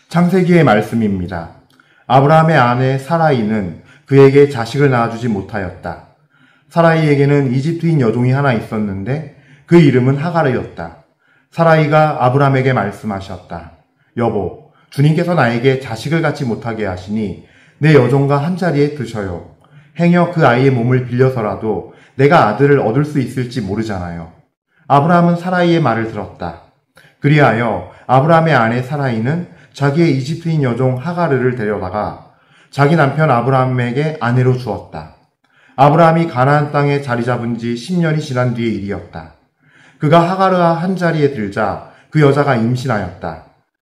창세기의 말씀입니다. 아브라함의 아내 사라이는 그에게 자식을 낳아주지 못하였다. 사라이에게는 이집트인 여종이 하나 있었는데 그 이름은 하가르였다. 사라이가 아브라함에게 말씀하셨다. 여보, 주님께서 나에게 자식을 갖지 못하게 하시니 내 여종과 한자리에 드셔요. 행여 그 아이의 몸을 빌려서라도 내가 아들을 얻을 수 있을지 모르잖아요. 아브라함은 사라이의 말을 들었다. 그리하여 아브라함의 아내 사라이는 자기의 이집트인 여종 하가르를 데려다가 자기 남편 아브라함에게 아내로 주었다. 아브라함이 가나안 땅에 자리 잡은 지 10년이 지난 뒤의 일이었다. 그가 하가르와 한자리에 들자 그 여자가 임신하였다.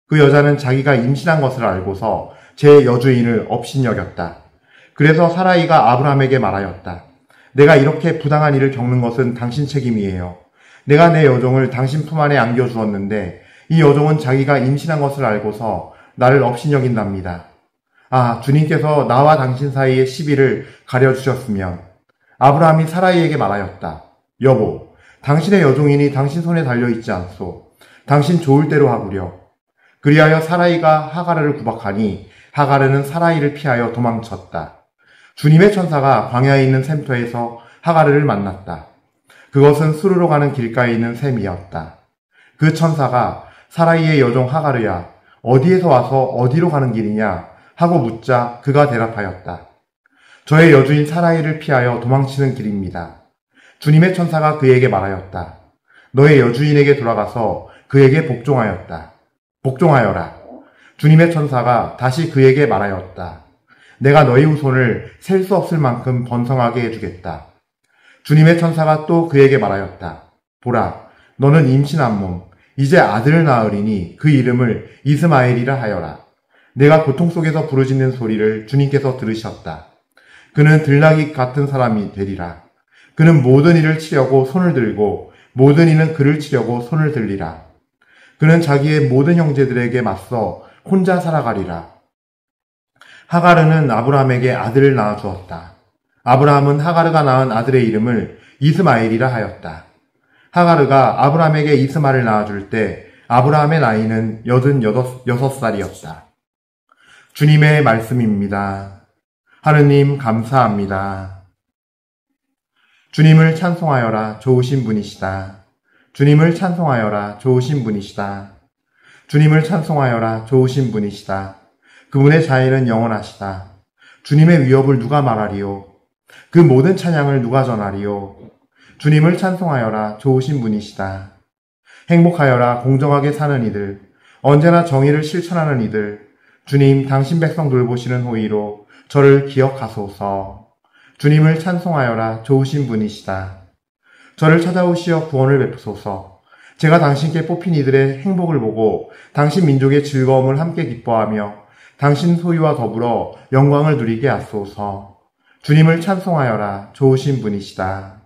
그 여자는 자기가 임신한 것을 알고서 제 여주인을 업신여겼다. 그래서 사라이가 아브라함에게 말하였다. 내가 이렇게 부당한 일을 겪는 것은 당신 책임이에요. 내가 내 여종을 당신 품 안에 안겨주었는데 이 여종은 자기가 임신한 것을 알고서 나를 업신여긴답니다. 아, 주님께서 나와 당신 사이의 시비를 가려주셨으면. 아브라함이 사라이에게 말하였다. 여보, 당신의 여종이니 당신 손에 달려있지 않소. 당신 좋을 대로 하구려. 그리하여 사라이가 하가르를 구박하니 하가르는 사라이를 피하여 도망쳤다. 주님의 천사가 광야에 있는 샘터에서 하가르를 만났다. 그것은 수르로 가는 길가에 있는 샘이었다. 그 천사가 사라이의 여종 하가르야, 어디에서 와서 어디로 가는 길이냐 하고 묻자 그가 대답하였다. 저의 여주인 사라이를 피하여 도망치는 길입니다. 주님의 천사가 그에게 말하였다. 너의 여주인에게 돌아가서 그에게 복종하여라. 주님의 천사가 다시 그에게 말하였다. 내가 너의 후손을 셀 수 없을 만큼 번성하게 해주겠다. 주님의 천사가 또 그에게 말하였다. 보라, 너는 임신한 몸, 이제 아들을 낳으리니 그 이름을 이스마엘이라 하여라. 내가 고통 속에서 부르짖는 소리를 주님께서 들으셨다. 그는 들나귀 같은 사람이 되리라. 그는 모든 일을 치려고 손을 들고 모든 이는 그를 치려고 손을 들리라. 그는 자기의 모든 형제들에게 맞서 혼자 살아가리라. 하가르는 아브라함에게 아들을 낳아주었다. 아브라함은 하가르가 낳은 아들의 이름을 이스마엘이라 하였다. 하가르가 아브라함에게 이스마엘을 낳아줄 때 아브라함의 나이는 86살이었다. 주님의 말씀입니다. 하느님 감사합니다. 주님을 찬송하여라 좋으신 분이시다. 주님을 찬송하여라 좋으신 분이시다. 주님을 찬송하여라 좋으신 분이시다. 그분의 자애는 영원하시다. 주님의 위업을 누가 말하리요? 그 모든 찬양을 누가 전하리요? 주님을 찬송하여라 좋으신 분이시다. 행복하여라 공정하게 사는 이들, 언제나 정의를 실천하는 이들, 주님 당신 백성 돌보시는 호의로 저를 기억하소서. 주님을 찬송하여라 좋으신 분이시다. 저를 찾아오시어 구원을 베푸소서. 제가 당신께 뽑힌 이들의 행복을 보고 당신 민족의 즐거움을 함께 기뻐하며 당신 소유와 더불어 영광을 누리게 하소서. 주님을 찬송하여라 좋으신 분이시다.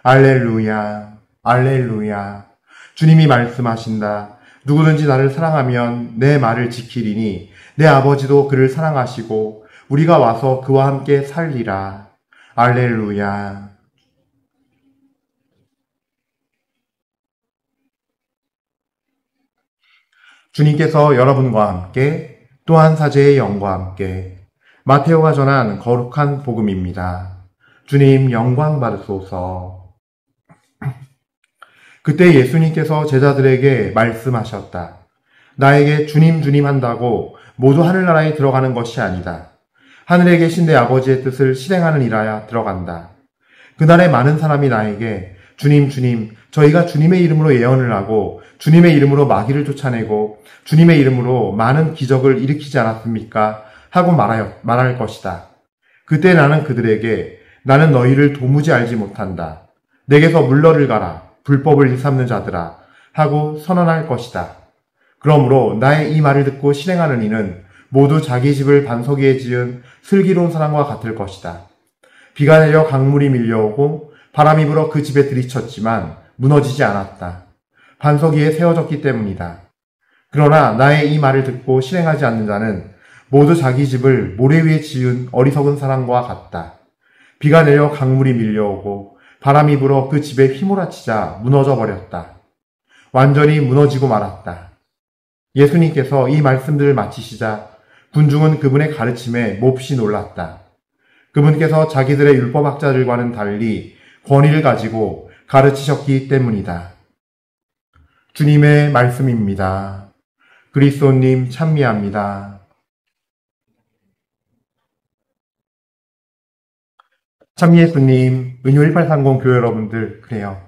알렐루야, 알렐루야. 주님이 말씀하신다. 누구든지 나를 사랑하면 내 말을 지키리니 내 아버지도 그를 사랑하시고 우리가 와서 그와 함께 살리라. 알렐루야. 주님께서 여러분과 함께 또한 사제의 영과 함께 마테오가 전한 거룩한 복음입니다. 주님 영광 받으소서. 그때 예수님께서 제자들에게 말씀하셨다. 나에게 주님 주님 한다고 모두 하늘나라에 들어가는 것이 아니다. 하늘에 계신 내 아버지의 뜻을 실행하는 이라야 들어간다. 그날에 많은 사람이 나에게 주님 주님 저희가 주님의 이름으로 예언을 하고 주님의 이름으로 마귀를 쫓아내고 주님의 이름으로 많은 기적을 일으키지 않았습니까? 하고 말할 것이다. 그때 나는 그들에게 나는 너희를 도무지 알지 못한다. 내게서 물러를 가라. 불법을 일삼는 자들아 하고 선언할 것이다. 그러므로 나의 이 말을 듣고 실행하는 이는 모두 자기 집을 반석 위에 지은 슬기로운 사람과 같을 것이다. 비가 내려 강물이 밀려오고 바람이 불어 그 집에 들이쳤지만 무너지지 않았다. 반석 위에 세워졌기 때문이다. 그러나 나의 이 말을 듣고 실행하지 않는 자는 모두 자기 집을 모래 위에 지은 어리석은 사람과 같다. 비가 내려 강물이 밀려오고 바람이 불어 그 집에 휘몰아치자 무너져 버렸다. 완전히 무너지고 말았다. 예수님께서 이 말씀들을 마치시자 군중은 그분의 가르침에 몹시 놀랐다. 그분께서 자기들의 율법학자들과는 달리 권위를 가지고 가르치셨기 때문이다. 주님의 말씀입니다. 그리스도님 찬미합니다. 참미예수님, 은효 1830 교회 여러분들, 그래요.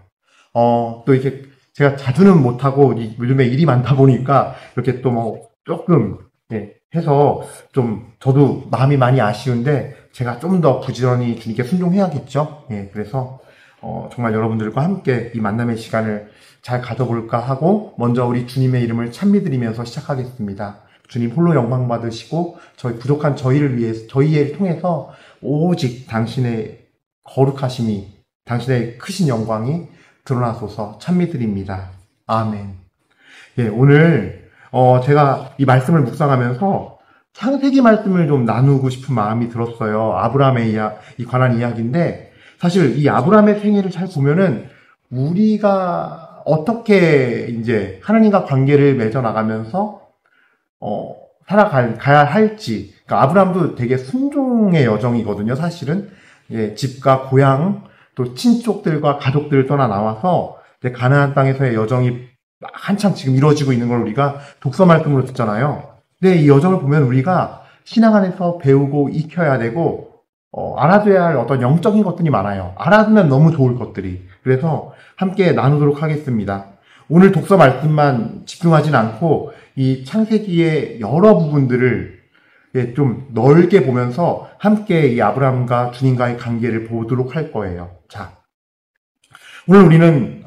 또 이렇게 제가 자주는 못하고 요즘에 일이 많다 보니까 이렇게 또 뭐 조금 해서 좀 저도 마음이 많이 아쉬운데 제가 좀 더 부지런히 주님께 순종해야겠죠. 그래서 정말 여러분들과 함께 이 만남의 시간을 잘 가져볼까 하고 먼저 우리 주님의 이름을 찬미드리면서 시작하겠습니다. 주님 홀로 영광 받으시고 저희 부족한 저희를 위해서 저희를 통해서 오직 당신의 거룩하심이 당신의 크신 영광이 드러나소서 찬미드립니다. 아멘. 오늘 제가 이 말씀을 묵상하면서 창세기 말씀을 좀 나누고 싶은 마음이 들었어요. 아브라함에 관한 이야기인데 사실 이 아브라함의 생애를 잘 보면은 우리가 어떻게 이제 하나님과 관계를 맺어 나가면서 살아가야 할지. 그러니까 아브라함도 되게 순종의 여정이거든요. 사실은 집과 고향 또 친족들과 가족들을 떠나 나와서 이제 가나안 땅에서의 여정이 한참 지금 이루어지고 있는 걸 우리가 독서 말씀으로 듣잖아요. 근데 이 여정을 보면 우리가 신앙 안에서 배우고 익혀야 되고 알아둬야 할 어떤 영적인 것들이 많아요. 알아두면 너무 좋을 것들이. 그래서 함께 나누도록 하겠습니다. 오늘 독서 말씀만 집중하진 않고 이 창세기의 여러 부분들을 좀 넓게 보면서 함께 이 아브라함과 주님과의 관계를 보도록 할 거예요. 자, 오늘 우리는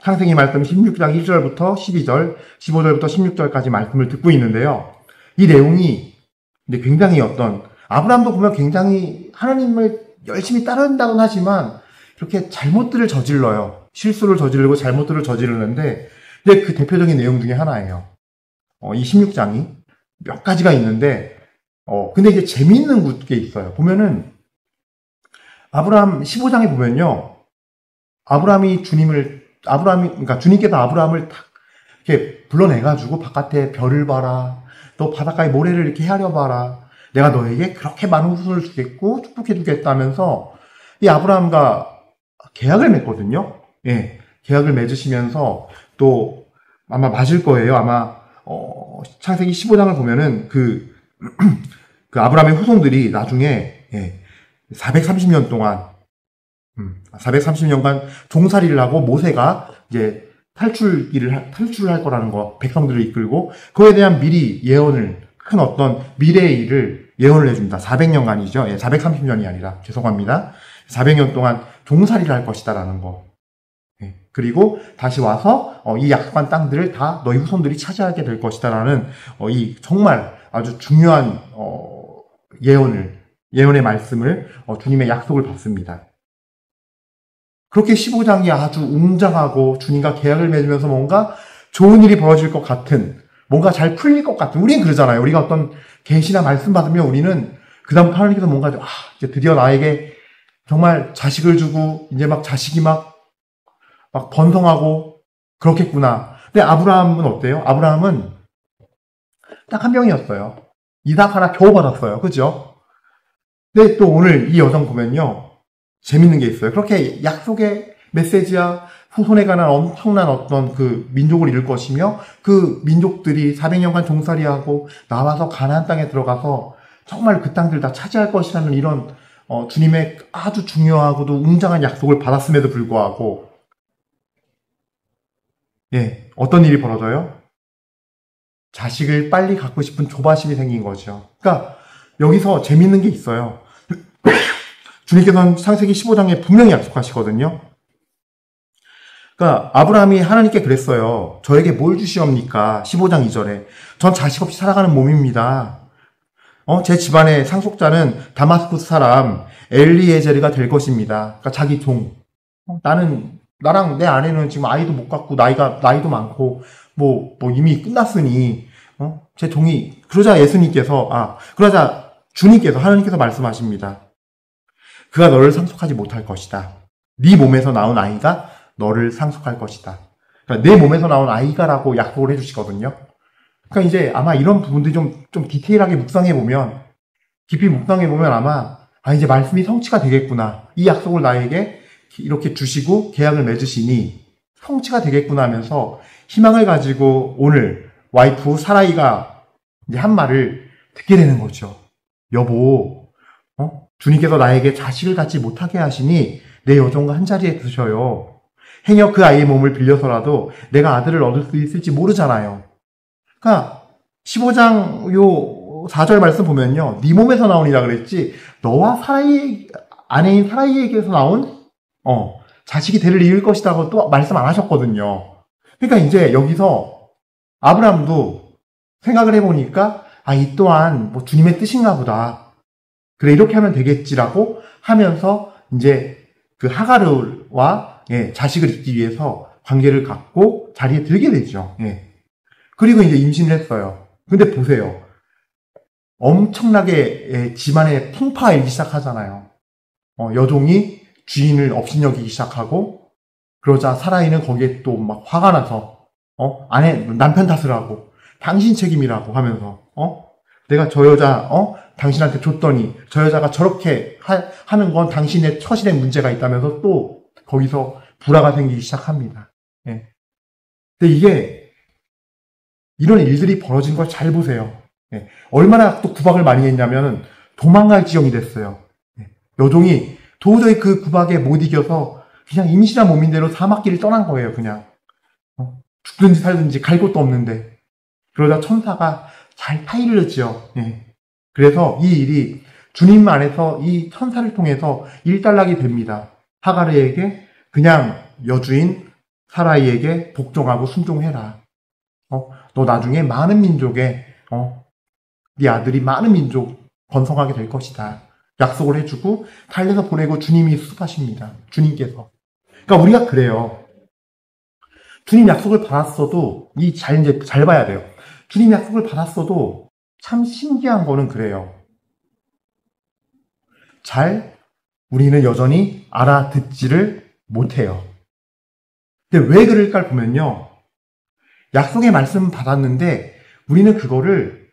창세기 말씀 16장 1절부터 12절, 15절부터 16절까지 말씀을 듣고 있는데요. 이 내용이 근데 굉장히 아브라함도 보면 굉장히 하나님을 열심히 따른다고는 하지만 이렇게 잘못들을 저질러요. 실수를 저지르고 잘못들을 저지르는데 근데 그 대표적인 내용 중에 하나예요. 이 16장이 몇 가지가 있는데 근데 이제 재미있는 게 있어요. 보면은 아브라함 15장에 보면요. 그러니까 주님께서 아브라함을 딱 이렇게 불러내가지고 바깥에 별을 봐라. 너 바닷가에 모래를 이렇게 헤아려 봐라. 내가 너에게 그렇게 많은 후손을 주겠고 축복해 주겠다면서 이 아브라함과 계약을 맺거든요. 계약을 맺으시면서 또 아마 맞을 거예요. 아마 창세기 15장을 보면은 그 아브라함의 후손들이 나중에 430년 동안 430년간 종살이를 하고 모세가 이제 탈출을 할 거라는 거, 백성들을 이끌고 그거에 대한 미리 큰 어떤 미래의 일을 예언을 해줍니다. 400년간이죠. 430년이 아니라 죄송합니다. 400년 동안 종살이를 할 것이다라는 거. 그리고 다시 와서 이 약속한 땅들을 다 너희 후손들이 차지하게 될 것이다라는 이 정말 아주 중요한 예언의 말씀을 주님의 약속을 받습니다. 그렇게 15장이 아주 웅장하고 주님과 계약을 맺으면서 뭔가 좋은 일이 벌어질 것 같은, 뭔가 잘 풀릴 것 같은, 우리는 그러잖아요. 우리가 어떤 계시나 말씀 받으면 우리는 그다음부터 하나님께서 뭔가 이제 드디어 나에게 정말 자식을 주고 이제 막 자식이 막 번성하고 그렇겠구나. 근데 아브라함은 어때요? 아브라함은 딱 한 명이었어요. 이삭 하나 겨우 받았어요. 그죠? 근데 또 오늘 이 여정 보면요. 재밌는 게 있어요. 그렇게 약속의 메시지야 후손에 관한 엄청난 어떤 그 민족을 이룰 것이며 그 민족들이 400년간 종살이하고 나와서 가나안 땅에 들어가서 정말 그 땅들 다 차지할 것이라는 이런 주님의 아주 중요하고도 웅장한 약속을 받았음에도 불구하고 어떤 일이 벌어져요? 자식을 빨리 갖고 싶은 조바심이 생긴 거죠. 그러니까 여기서 재밌는 게 있어요. 주님께서는 창세기 15장에 분명히 약속하시거든요. 그러니까 아브라함이 하나님께 그랬어요. 저에게 뭘 주시옵니까? 15장 2절에. 전 자식 없이 살아가는 몸입니다. 제 집안의 상속자는 다마스쿠스 사람 엘리에제르가 될 것입니다. 그러니까 자기 종. 나랑 내 아내는 지금 아이도 못 갖고 나이도 많고 뭐 이미 끝났으니 제 종이 그러자 주님께서 하나님께서 말씀하십니다. 그가 너를 상속하지 못할 것이다. 네 몸에서 나온 아이가 너를 상속할 것이다. 그러니까 내 몸에서 나온 아이가라고 약속을 해주시거든요. 그러니까 이제 아마 이런 부분들이 좀 디테일하게 깊이 묵상해보면 아마, 이제 말씀이 성취가 되겠구나. 이 약속을 나에게 이렇게 주시고 계약을 맺으시니 성취가 되겠구나 하면서 희망을 가지고 오늘 와이프 사라이가 이제 한 말을 듣게 되는 거죠. 여보, 주님께서 나에게 자식을 갖지 못하게 하시니 내 여종과 한자리에 두셔요. 행여 그 아이의 몸을 빌려서라도 내가 아들을 얻을 수 있을지 모르잖아요. 그러니까 15장 요 4절 말씀 보면요. 네 몸에서 나오니라 그랬지 너와 사라이 아내인 사라이에게서 나온 자식이 대를 이을 것이라고 또 말씀 안 하셨거든요. 그러니까 이제 여기서 아브라함도 생각을 해보니까 이 또한 뭐 주님의 뜻인가 보다. 그래 이렇게 하면 되겠지라고 하면서 이제 그 하가르와 자식을 잇기 위해서 관계를 갖고 자리에 들게 되죠. 그리고 이제 임신을 했어요. 근데 보세요. 엄청나게 집안에 풍파가 일기 시작하잖아요. 여종이 주인을 업신여기기 시작하고 그러자 사라이는 거기에 또 막 화가 나서 남편 탓을 하고 당신 책임이라고 하면서 내가 저 여자 당신한테 줬더니 저 여자가 저렇게 하는 건 당신의 처신에 문제가 있다면서 또 거기서 불화가 생기기 시작합니다. 근데 이게 이런 일들이 벌어진 걸 잘 보세요. 얼마나 또 구박을 많이 했냐면 도망갈 지경이 됐어요. 여종이 도저히 그 구박에 못 이겨서 그냥 임신한 몸인 대로 사막길을 떠난 거예요. 그냥 죽든지 살든지 갈 곳도 없는데 그러다 천사가 잘 타이를 지어. 그래서 이 일이 주님 안에서 이 천사를 통해서 일단락이 됩니다. 하가르에게 그냥 여주인 사라이에게 복종하고 순종해라. 너 나중에 많은 민족에 네 아들이 많은 민족 번성하게 될 것이다. 약속을 해주고 달래서 보내고 주님이 수습하십니다. 주님께서. 그러니까 우리가 그래요. 주님 약속을 받았어도 이제 잘 봐야 돼요. 주님 약속을 받았어도 참 신기한 거는 그래요. 우리는 여전히 알아듣지를 못해요. 근데 왜 그럴까 보면요. 약속의 말씀 받았는데 우리는 그거를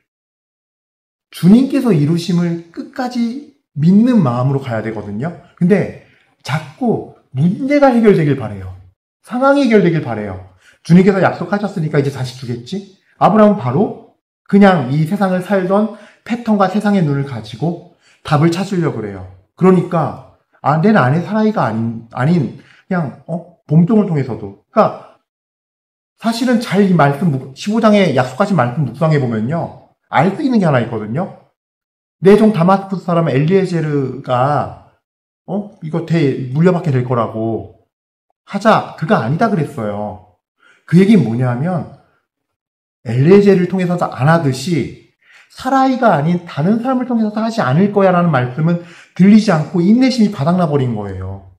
주님께서 이루심을 끝까지 믿는 마음으로 가야 되거든요. 근데 자꾸 문제가 해결되길 바래요. 상황이 해결되길 바래요. 주님께서 약속하셨으니까 이제 자식 주겠지? 아브라함은 바로 그냥 이 세상을 살던 패턴과 세상의 눈을 가지고 답을 찾으려고 그래요. 그러니까 내 아내 사라이가 아닌 그냥 봄동을 통해서도 그러니까 사실은 잘 이 말씀 15장에 약속하신 말씀 묵상해 보면요. 알 수 있는 게 하나 있거든요. 내 종 다마스쿠스 사람 엘리에제르가 이거 물려받게 될 거라고 하자 그가 아니다 그랬어요. 그 얘기는 뭐냐면 엘리에제를 통해서도 안 하듯이 사라이가 아닌 다른 사람을 통해서도 하지 않을 거야라는 말씀은 들리지 않고 인내심이 바닥나 버린 거예요.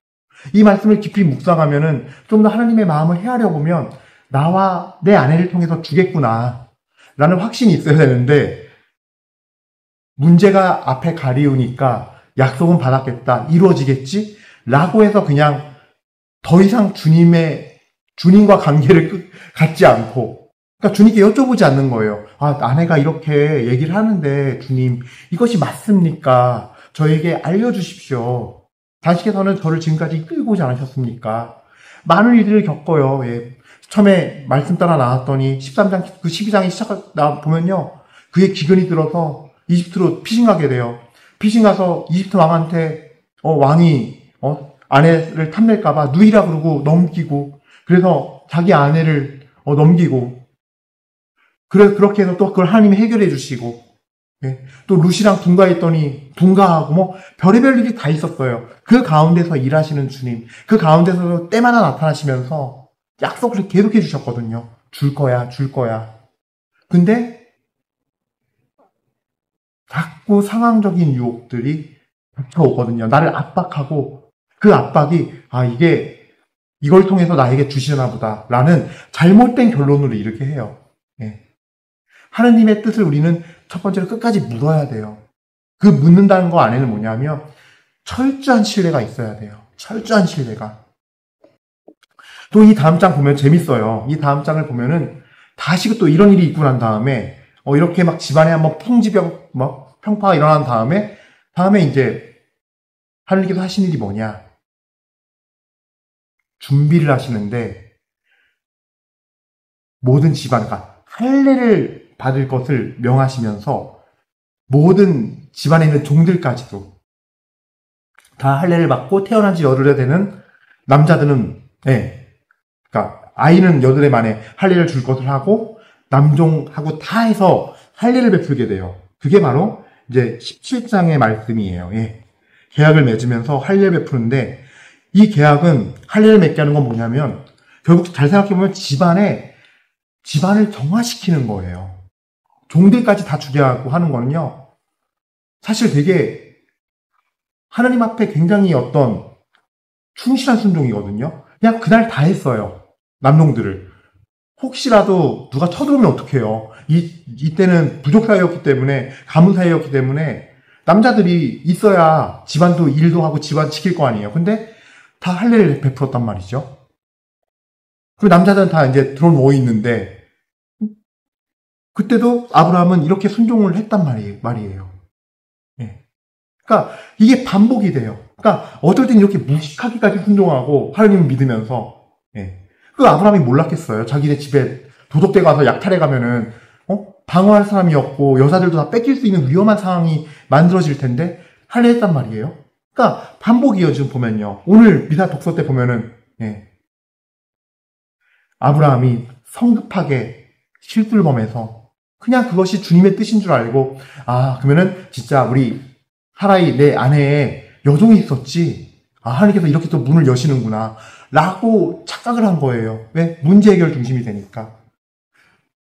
이 말씀을 깊이 묵상하면은 좀 더 하나님의 마음을 헤아려 보면 나와 내 아내를 통해서 주겠구나 라는 확신이 있어야 되는데 문제가 앞에 가리우니까 약속은 받았겠다 이루어지겠지 라고 해서 그냥 더 이상 주님과 관계를 갖지 않고 그러니까 주님께 여쭤보지 않는 거예요. 아내가 이렇게 얘기를 하는데 주님 이것이 맞습니까? 저에게 알려주십시오. 당신께서는 저를 지금까지 이끌고 오지 않으셨습니까? 많은 일들을 겪어요. 처음에 말씀 따라 나왔더니 13장, 12장이 보면요. 그의 기근이 들어서 이집트로 피신가게 돼요. 피신가서 이집트 왕한테 왕이 아내를 탐낼까봐 누이라 그러고 넘기고 그래서 자기 아내를 넘기고 그렇게 해서 또 그걸 하나님이 해결해 주시고 또 루시랑 분가했더니 분가하고 뭐 별의별 일이 다 있었어요. 그 가운데서 일하시는 주님, 그 가운데서 때마다 나타나시면서 약속을 계속해 주셨거든요. 줄 거야. 근데 자꾸 상황적인 유혹들이 닥쳐오거든요. 나를 압박하고 그 압박이 이걸 통해서 나에게 주시나 보다라는 잘못된 결론으로 이르게 해요. 하느님의 뜻을 우리는 첫 번째로 끝까지 물어야 돼요. 그 묻는다는 거 안에는 뭐냐면 철저한 신뢰가 있어야 돼요. 철저한 신뢰가. 또 이 다음 장 보면 재밌어요. 이 다음 장을 보면은 다시 또 이런 일이 있고 난 다음에, 이렇게 막 집안에 한번 평파가 일어난 다음에 이제 하느님께서 하신 일이 뭐냐? 준비를 하시는데, 모든 집안과 할례를 받을 것을 명하시면서, 모든 집안에 있는 종들까지도 다 할례를 받고 태어난 지 열흘에 되는 남자들은, 그러니까 아이는 열흘에 만에 할례를 줄 것을 하고, 남종하고 다 해서 할례를 베풀게 돼요. 그게 바로 이제 17장의 말씀이에요. 계약을 맺으면서 할례를 베푸는데, 이 계약은 할례를 맺게 하는 건 뭐냐면, 결국 잘 생각해보면 집안을 정화시키는 거예요. 종들까지 다 주게 하고 하는 거는요, 사실 되게 하나님 앞에 굉장히 어떤 충실한 순종이거든요. 그냥 그날 다 했어요. 남종들을. 혹시라도 누가 쳐들어오면 어떡해요. 이때는 부족 사회였기 때문에, 가문 사회였기 때문에 남자들이 있어야 집안도 일도 하고 집안 지킬 거 아니에요. 근데 다 할례를 베풀었단 말이죠. 그리고 남자들은 다 이제 들어누워 있는데, 그때도 아브라함은 이렇게 순종을 했단 말이에요. 그러니까 이게 반복이 돼요. 그러니까 어떨 땐 이렇게 무식하기까지 순종하고 하나님을 믿으면서, 그 아브라함이 몰랐겠어요. 자기네 집에 도적대 가서 약탈해 가면은 방어할 사람이 없고 여자들도 다 뺏길 수 있는 위험한 상황이 만들어질 텐데 할례했단 말이에요. 그러니까 반복이에요. 지금 보면요. 오늘 미사 독서 때 보면은 아브라함이 성급하게 실수를 범해서 그냥 그것이 주님의 뜻인 줄 알고, 그러면은 진짜 우리 사라이 내 아내에 여종이 있었지. 하나님께서 이렇게 또 문을 여시는구나 라고 착각을 한 거예요. 왜? 문제 해결 중심이 되니까.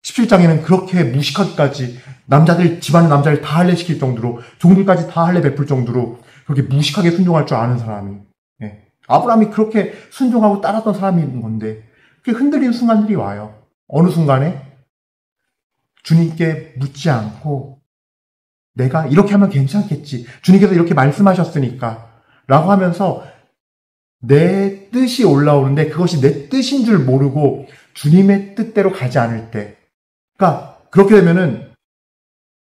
17장에는 그렇게 무식하기까지 집안의 남자를 다 할례시킬 정도로, 종들까지 다 할례 베풀 정도로 그렇게 무식하게 순종할 줄 아는 사람이, 아브라함이 그렇게 순종하고 따랐던 사람인 건데, 그게 흔들리는 순간들이 와요. 어느 순간에 주님께 묻지 않고 내가 이렇게 하면 괜찮겠지, 주님께서 이렇게 말씀하셨으니까 라고 하면서 내 뜻이 올라오는데 그것이 내 뜻인 줄 모르고 주님의 뜻대로 가지 않을 때, 그러니까 그렇게 되면은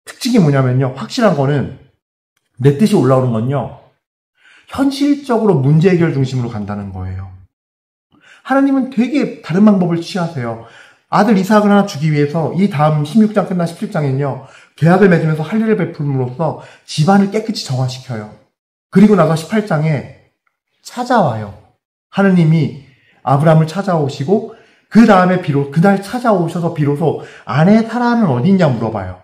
특징이 뭐냐면요, 확실한 거는 내 뜻이 올라오는 건요, 현실적으로 문제 해결 중심으로 간다는 거예요. 하나님은 되게 다른 방법을 취하세요. 아들 이삭을 하나 주기 위해서 이 다음 16장 끝나 17장엔요, 계약을 맺으면서 할례를 베풀므로써 집안을 깨끗이 정화시켜요. 그리고 나서 18장에 찾아와요. 하느님이 아브라함을 찾아오시고, 그 다음에 그날 찾아오셔서 비로소 아내 사라는 어디 있냐 물어봐요.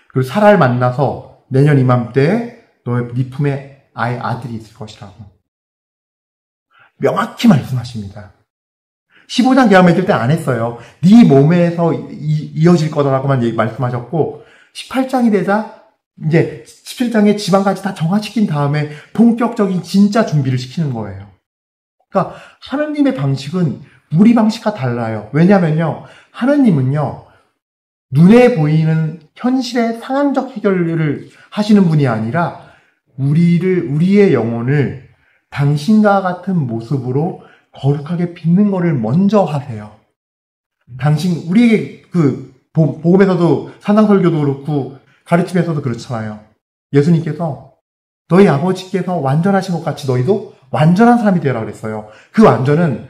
그리고 사라를 만나서 내년 이맘때에 네 품에 아들이 있을 것이라고 명확히 말씀하십니다. 15장 계약 맺을 때 안 했어요. 네 몸에서 이어질 거다라고만 말씀하셨고, 18장이 되자 이제 17장에 집안까지 다 정화시킨 다음에 본격적인 진짜 준비를 시키는 거예요. 그러니까 하나님의 방식은 우리 방식과 달라요. 왜냐면요, 하나님은요, 눈에 보이는 현실의 상황적 해결을 하시는 분이 아니라 우리의 영혼을 당신과 같은 모습으로 거룩하게 빚는 거를 먼저 하세요. 우리에게 복음에서도, 산상설교도 그렇고 가르침에서도 그렇잖아요. 예수님께서 너희 아버지께서 완전하신 것 같이 너희도 완전한 사람이 되라 그랬어요. 그 완전은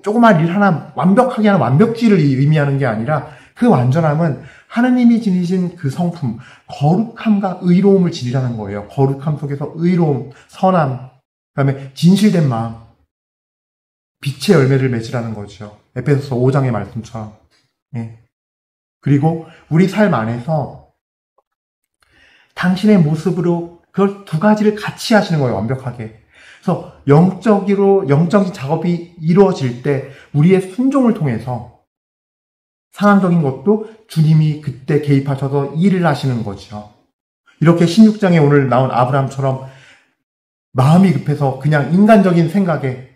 조그만 일 하나 완벽하게 하는 완벽주의를 의미하는 게 아니라, 그 완전함은 하나님이 지니신 그 성품, 거룩함과 의로움을 지니라는 거예요. 거룩함 속에서 의로움, 선함, 그다음에 진실된 마음, 빛의 열매를 맺으라는 거죠. 에베소서 5장의 말씀처럼. 그리고 우리 삶 안에서 당신의 모습으로 그걸 두 가지를 같이 하시는 거예요. 완벽하게. 그래서 영적인 작업이 이루어질 때 우리의 순종을 통해서 상황적인 것도 주님이 그때 개입하셔서 일을 하시는 거죠. 이렇게 16장에 오늘 나온 아브라함처럼 마음이 급해서 그냥 인간적인 생각에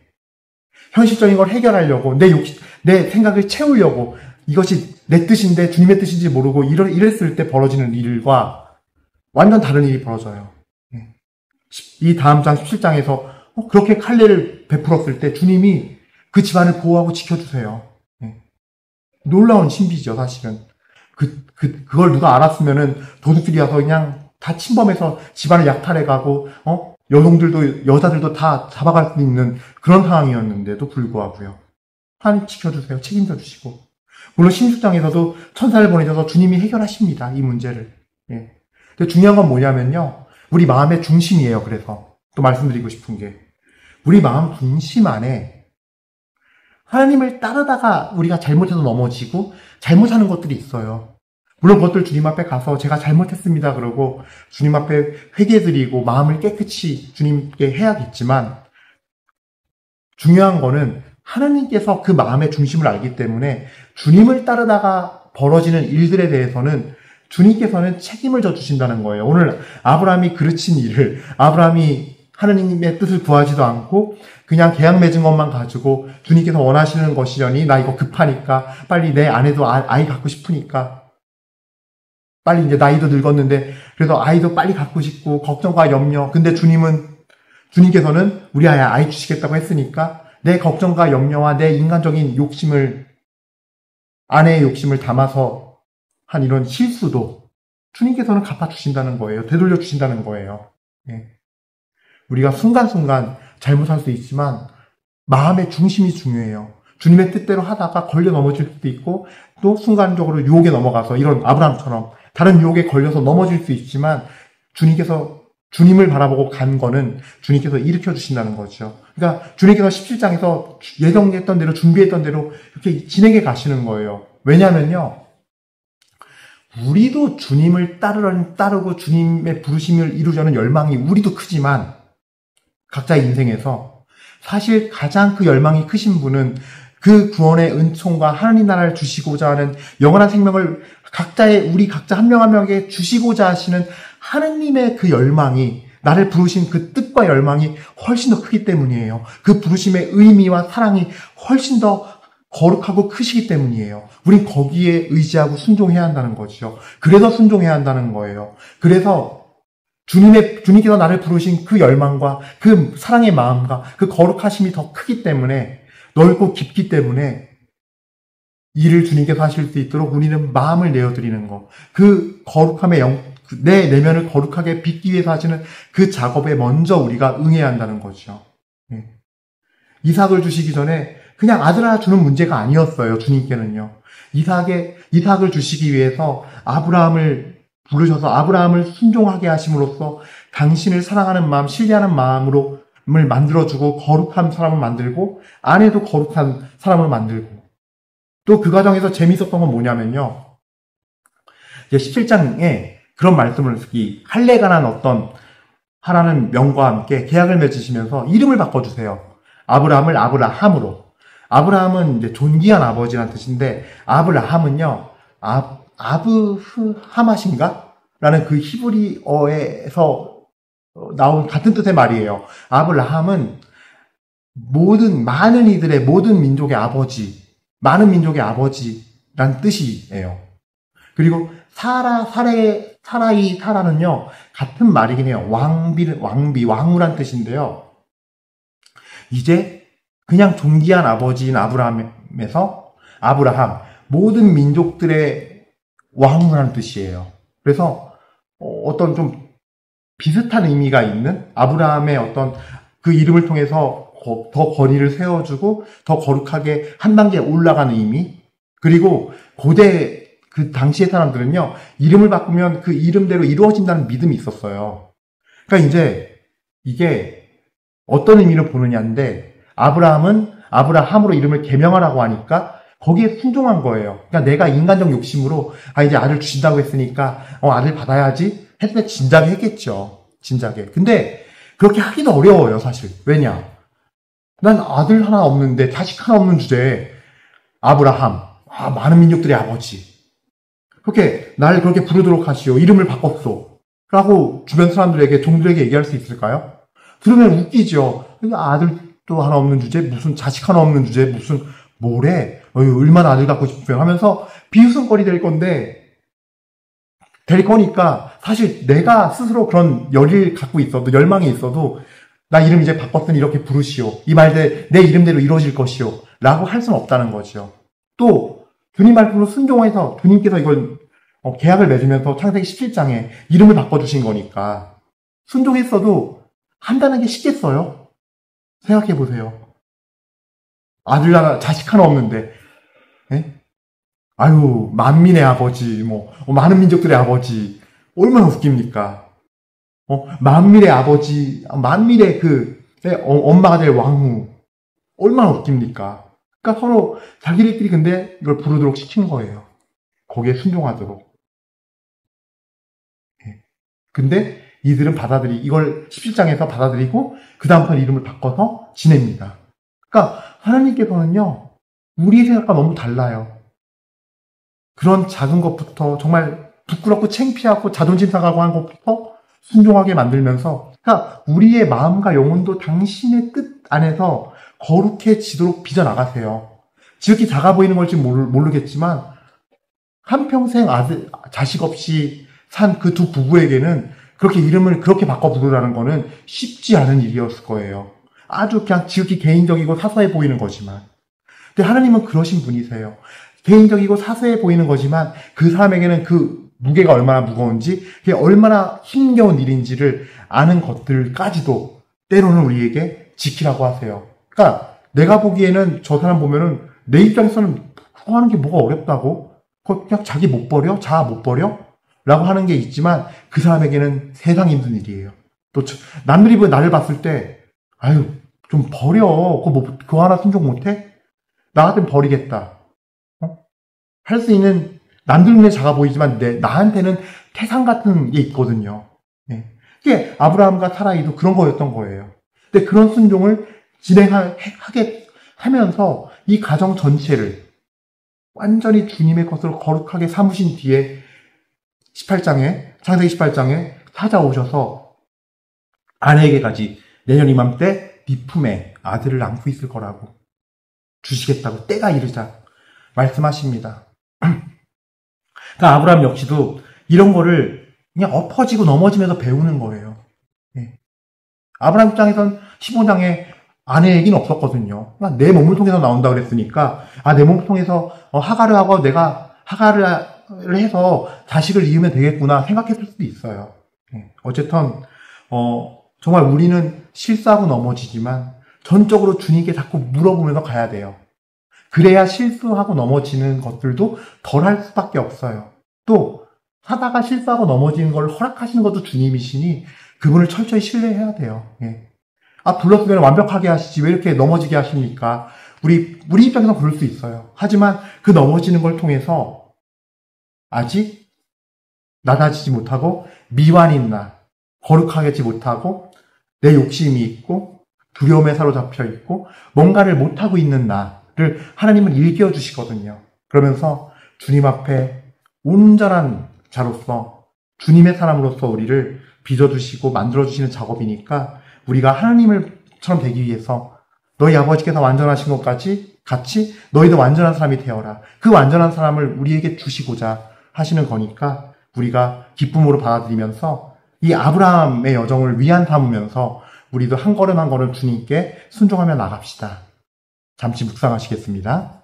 현실적인 걸 해결하려고 내 생각을 채우려고, 이것이 내 뜻인데 주님의 뜻인지 모르고 이랬을 때 벌어지는 일과 완전 다른 일이 벌어져요. 이 다음 장 17장에서 그렇게 할례를 베풀었을 때 주님이 그 집안을 보호하고 지켜주세요. 예. 놀라운 신비죠, 사실은. 그걸 누가 알았으면은 도둑들이 와서 그냥 다 침범해서 집안을 약탈해가고, 여자들도 다 잡아갈 수 있는 그런 상황이었는데도 불구하고요. 하나님 지켜주세요. 책임져 주시고. 물론 신축장에서도 천사를 보내셔서 주님이 해결하십니다. 이 문제를. 예. 근데 중요한 건 뭐냐면요. 우리 마음의 중심이에요. 그래서 또 말씀드리고 싶은 게 우리 마음 중심 안에 하나님을 따르다가 우리가 잘못해서 넘어지고 잘못하는 것들이 있어요. 물론 그것들 주님 앞에 가서 제가 잘못했습니다 그러고 주님 앞에 회개드리고 마음을 깨끗이 주님께 해야겠지만 중요한 거는 하나님께서 그 마음의 중심을 알기 때문에 주님을 따르다가 벌어지는 일들에 대해서는 주님께서는 책임을 져주신다는 거예요. 오늘 아브라함이 그르친 일을 아브라함이 하나님의 뜻을 구하지도 않고 그냥 계약 맺은 것만 가지고 주님께서 원하시는 것이려니 나 이거 급하니까 빨리 내 아내도 아이 갖고 싶으니까 빨리 이제 나이도 늙었는데 그래서 아이도 빨리 갖고 싶고 걱정과 염려. 근데 주님께서는 우리 아이 주시겠다고 했으니까 내 걱정과 염려와 내 인간적인 욕심을 아내의 욕심을 담아서 한 이런 실수도 주님께서는 갚아주신다는 거예요. 되돌려 주신다는 거예요. 예. 우리가 순간순간 잘못할 수 있지만 마음의 중심이 중요해요. 주님의 뜻대로 하다가 걸려 넘어질 수도 있고 또 순간적으로 유혹에 넘어가서 이런 아브라함처럼 다른 유혹에 걸려서 넘어질 수 있지만 주님께서 주님을 바라보고 간 거는 주님께서 일으켜 주신다는 거죠. 그러니까 주님께서 17장에서 예정했던 대로 준비했던 대로 이렇게 진행해 가시는 거예요. 왜냐면요. 우리도 주님을 따르고 주님의 부르심을 이루려는 열망이 우리도 크지만 각자의 인생에서 사실 가장 그 열망이 크신 분은 그 구원의 은총과 하나님 나라를 주시고자 하는 영원한 생명을 우리 각자 한 명 한 명에게 주시고자 하시는 하느님의 그 열망이 나를 부르신 그 뜻과 열망이 훨씬 더 크기 때문이에요. 그 부르심의 의미와 사랑이 훨씬 더 거룩하고 크시기 때문이에요. 우린 거기에 의지하고 순종해야 한다는 거죠. 그래서 순종해야 한다는 거예요. 그래서 주님께서 나를 부르신 그 열망과 그 사랑의 마음과 그 거룩하심이 더 크기 때문에 넓고 깊기 때문에 일을 주님께서 하실 수 있도록 우리는 마음을 내어드리는 것. 그 내 내면을 거룩하게 빚기 위해서 하시는 그 작업에 먼저 우리가 응해야 한다는 거죠. 네. 이삭을 주시기 전에 그냥 아들 하나 주는 문제가 아니었어요. 주님께는요. 이삭을 주시기 위해서 아브라함을 부르셔서 아브라함을 순종하게 하심으로써 당신을 사랑하는 마음, 신뢰하는 마음을 만들어주고 거룩한 사람을 만들고 아내도 거룩한 사람을 만들고 또 그 과정에서 재미있었던 건 뭐냐면요. 이제 17장에 그런 말씀을 할례가 난 어떤 하라는 명과 함께 계약을 맺으시면서 이름을 바꿔주세요. 아브라함을 아브라함으로. 아브라함은 이제 존귀한 아버지라는 뜻인데 아브라함은요. 아브하맛인가? 라는 그 히브리어에서 나온 같은 뜻의 말이에요. 아브라함은 많은 이들의 모든 민족의 아버지, 많은 민족의 아버지라는 뜻이에요. 그리고 사라는요, 같은 말이긴 해요. 왕후란 뜻인데요. 이제 그냥 존귀한 아버지인 아브라함에서 아브라함, 모든 민족들의 왕후라는 뜻이에요. 그래서 어떤 좀 비슷한 의미가 있는 아브라함의 어떤 그 이름을 통해서 더 거리를 세워주고 더 거룩하게 한 단계 올라가는 의미. 그리고 그 당시의 사람들은요, 이름을 바꾸면 그 이름대로 이루어진다는 믿음이 있었어요. 그러니까 이제 이게 어떤 의미로 보느냐인데 아브라함으로 이름을 개명하라고 하니까 거기에 순종한 거예요. 그러니까 내가 인간적 욕심으로 이제 아들 주신다고 했으니까 아들 받아야지 했는데 진작에 했겠죠. 진작에. 근데 그렇게 하기도 어려워요, 사실. 왜냐? 난 아들 하나 없는데 자식 하나 없는 주제에 아브라함, 많은 민족들의 아버지. 날 그렇게 부르도록 하시오. 이름을 바꿨소. 라고 주변 사람들에게, 종들에게 얘기할 수 있을까요? 들으면 웃기죠. 아들도 하나 없는 주제, 무슨 자식 하나 없는 주제, 무슨 뭐래? 얼마나 아들 갖고 싶으면 하면서 비웃음거리 될 거니까 사실 내가 스스로 그런 열망이 있어도 나 이름 이제 바꿨으니 이렇게 부르시오. 이 말들 내 이름대로 이루어질 것이오. 라고 할 수는 없다는 거죠. 또 주님 말씀으로 순종해서 주님께서 이걸 계약을 맺으면서 창세기 17장에 이름을 바꿔주신 거니까 순종했어도 한다는 게 쉽겠어요? 생각해 보세요. 아들 하나, 자식 하나 없는데, 예? 아유, 만민의 아버지, 많은 민족들의 아버지, 얼마나 웃깁니까? 만민의 아버지, 만민의 엄마가 될 왕후, 얼마나 웃깁니까? 그러니까 서로 자기들끼리 근데 이걸 부르도록 시킨 거예요. 거기에 순종하도록. 예. 근데 이들은 이걸 17장에서 받아들이고, 그 다음부터 이름을 바꿔서 지냅니다. 그러니까 하나님께서는요, 우리의 생각과 너무 달라요. 그런 작은 것부터 정말 부끄럽고 창피하고 자존심 상하고 한 것부터 순종하게 만들면서, 그러니까 우리의 마음과 영혼도 당신의 뜻 안에서 거룩해지도록 빚어나가세요. 지극히 작아 보이는 걸지 모르겠지만 한평생 자식 없이 산 그 두 부부에게는 그렇게 이름을 그렇게 바꿔 부르라는 거는 쉽지 않은 일이었을 거예요. 아주 그냥 지극히 개인적이고 사소해 보이는 거지만. 근데 하나님은 그러신 분이세요. 개인적이고 사소해 보이는 거지만 그 사람에게는 그 무게가 얼마나 무거운지, 그게 얼마나 힘겨운 일인지를 아는 것들까지도 때로는 우리에게 지키라고 하세요. 그러니까 내가 보기에는 저 사람 보면은 내 입장에서는 그거 하는 게 뭐가 어렵다고? 그거 그냥 자기 못 버려? 자아 못 버려? 라고 하는 게 있지만 그 사람에게는 세상 힘든 일이에요. 또 남들이 나를 봤을 때 아유 좀 버려. 그거 하나 순종 못해? 나 같으면 버리겠다. 할 수 있는 남들 눈에 작아 보이지만 나한테는 태산 같은 게 있거든요. 네. 이게 아브라함과 사라이도 그런 거였던 거예요. 근데 그런 순종을 진행하게 하면서 이 가정 전체를 완전히 주님의 것으로 거룩하게 삼으신 뒤에 창세기 18장에 찾아오셔서 아내에게까지 내년 이맘때 네 품에 아들을 안고 있을 거라고 주시겠다고 때가 이르자 말씀하십니다. 그러니까 아브라함 역시도 이런 거를 그냥 엎어지고 넘어지면서 배우는 거예요. 네. 아브라함 입장에선 15장에 아내 얘기는 없었거든요. 그러니까 내 몸을 통해서 나온다 그랬으니까 내 몸을 통해서 하가를 하고 내가 하가를 해서 자식을 이으면 되겠구나 생각했을 수도 있어요. 네. 어쨌든 정말 우리는 실수하고 넘어지지만 전적으로 주님께 자꾸 물어보면서 가야 돼요. 그래야 실수하고 넘어지는 것들도 덜 할 수밖에 없어요. 또 하다가 실수하고 넘어지는 걸 허락하시는 것도 주님이시니 그분을 철저히 신뢰해야 돼요. 예. 불렀으면 완벽하게 하시지 왜 이렇게 넘어지게 하십니까? 우리 입장에서 그럴 수 있어요. 하지만 그 넘어지는 걸 통해서 아직 낮아지지 못하고 미완인 나, 거룩하지 못하고 내 욕심이 있고 두려움에 사로잡혀 있고 뭔가를 못하고 있는 나를 하나님은 일깨워주시거든요. 그러면서 주님 앞에 온전한 자로서 주님의 사람으로서 우리를 빚어주시고 만들어주시는 작업이니까 우리가 하나님을처럼 되기 위해서 너희 아버지께서 완전하신 것까지 같이 너희도 완전한 사람이 되어라. 그 완전한 사람을 우리에게 주시고자 하시는 거니까 우리가 기쁨으로 받아들이면서 이 아브라함의 여정을 위안 삼으면서 우리도 한 걸음 한 걸음 주님께 순종하며 나갑시다. 잠시 묵상하시겠습니다.